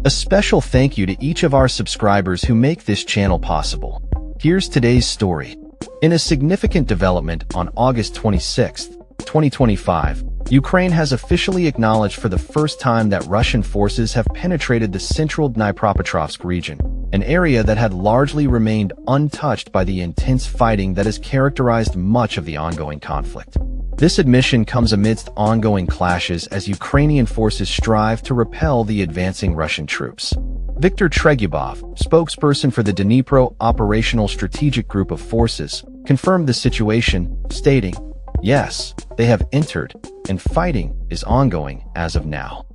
A special thank you to each of our subscribers who make this channel possible. Here's today's story. In a significant development on August 26, 2025, Ukraine has officially acknowledged for the first time that Russian forces have penetrated the central Dnipropetrovsk region, an area that had largely remained untouched by the intense fighting that has characterized much of the ongoing conflict. This admission comes amidst ongoing clashes as Ukrainian forces strive to repel the advancing Russian troops. Viktor Tregyubov, spokesperson for the Dnipro Operational Strategic Group of Forces, confirmed the situation, stating, "Yes, they have entered, and fighting is ongoing as of now."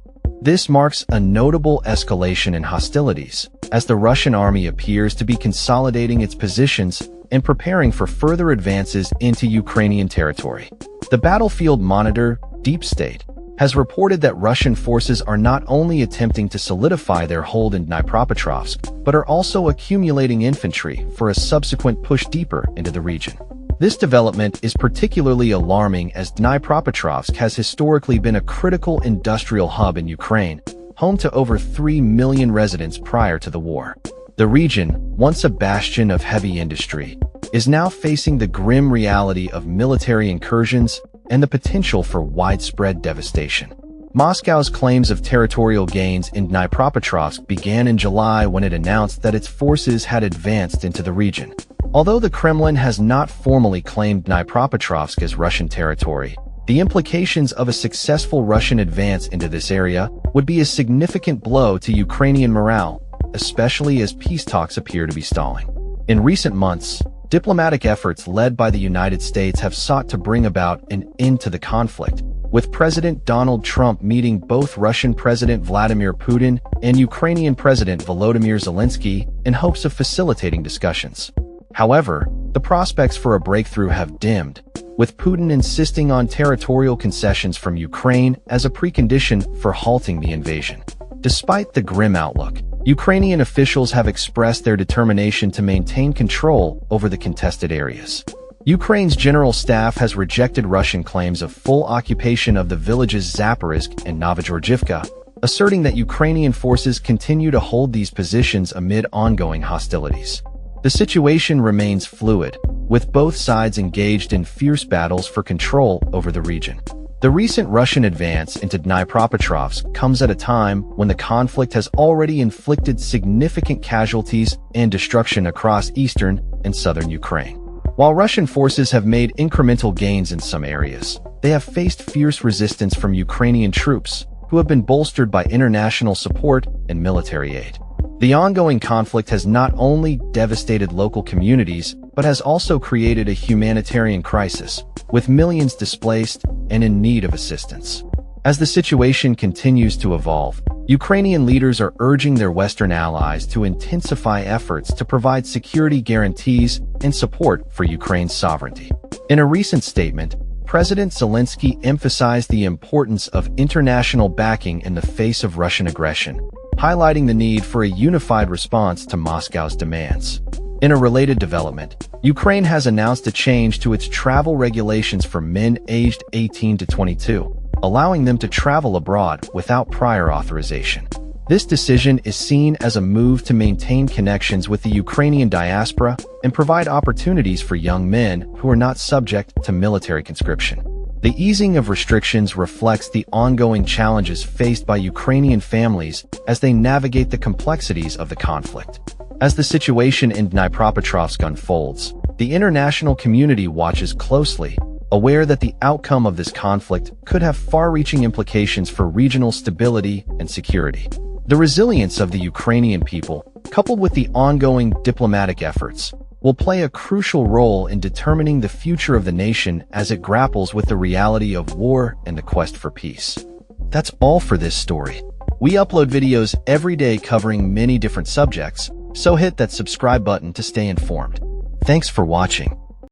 This marks a notable escalation in hostilities, as the Russian army appears to be consolidating its positions and preparing for further advances into Ukrainian territory. The battlefield monitor, Deep State, has reported that Russian forces are not only attempting to solidify their hold in Dnipropetrovsk, but are also accumulating infantry for a subsequent push deeper into the region. This development is particularly alarming as Dnipropetrovsk has historically been a critical industrial hub in Ukraine, home to over 3 million residents prior to the war. The region, once a bastion of heavy industry, is now facing the grim reality of military incursions and the potential for widespread devastation. Moscow's claims of territorial gains in Dnipropetrovsk began in July when it announced that its forces had advanced into the region. Although the Kremlin has not formally claimed Dnipropetrovsk as Russian territory, the implications of a successful Russian advance into this area would be a significant blow to Ukrainian morale, especially as peace talks appear to be stalling. In recent months, diplomatic efforts led by the United States have sought to bring about an end to the conflict, with President Donald Trump meeting both Russian President Vladimir Putin and Ukrainian President Volodymyr Zelensky in hopes of facilitating discussions. However, the prospects for a breakthrough have dimmed, with Putin insisting on territorial concessions from Ukraine as a precondition for halting the invasion. Despite the grim outlook, Ukrainian officials have expressed their determination to maintain control over the contested areas. Ukraine's general staff has rejected Russian claims of full occupation of the villages Zaporizhzhia and Novogorodiivka, asserting that Ukrainian forces continue to hold these positions amid ongoing hostilities. The situation remains fluid, with both sides engaged in fierce battles for control over the region. The recent Russian advance into Dnipropetrovsk comes at a time when the conflict has already inflicted significant casualties and destruction across eastern and southern Ukraine. While Russian forces have made incremental gains in some areas, they have faced fierce resistance from Ukrainian troops, who have been bolstered by international support and military aid. The ongoing conflict has not only devastated local communities, but has also created a humanitarian crisis, with millions displaced and in need of assistance. As the situation continues to evolve, Ukrainian leaders are urging their Western allies to intensify efforts to provide security guarantees and support for Ukraine's sovereignty. In a recent statement, President Zelensky emphasized the importance of international backing in the face of Russian aggression, highlighting the need for a unified response to Moscow's demands. In a related development, Ukraine has announced a change to its travel regulations for men aged 18 to 22, allowing them to travel abroad without prior authorization. This decision is seen as a move to maintain connections with the Ukrainian diaspora and provide opportunities for young men who are not subject to military conscription. The easing of restrictions reflects the ongoing challenges faced by Ukrainian families as they navigate the complexities of the conflict. As the situation in Dnipropetrovsk unfolds, the international community watches closely, aware that the outcome of this conflict could have far-reaching implications for regional stability and security. The resilience of the Ukrainian people, coupled with the ongoing diplomatic efforts, will play a crucial role in determining the future of the nation as it grapples with the reality of war and the quest for peace. That's all for this story. We upload videos every day covering many different subjects, so hit that subscribe button to stay informed. Thanks for watching.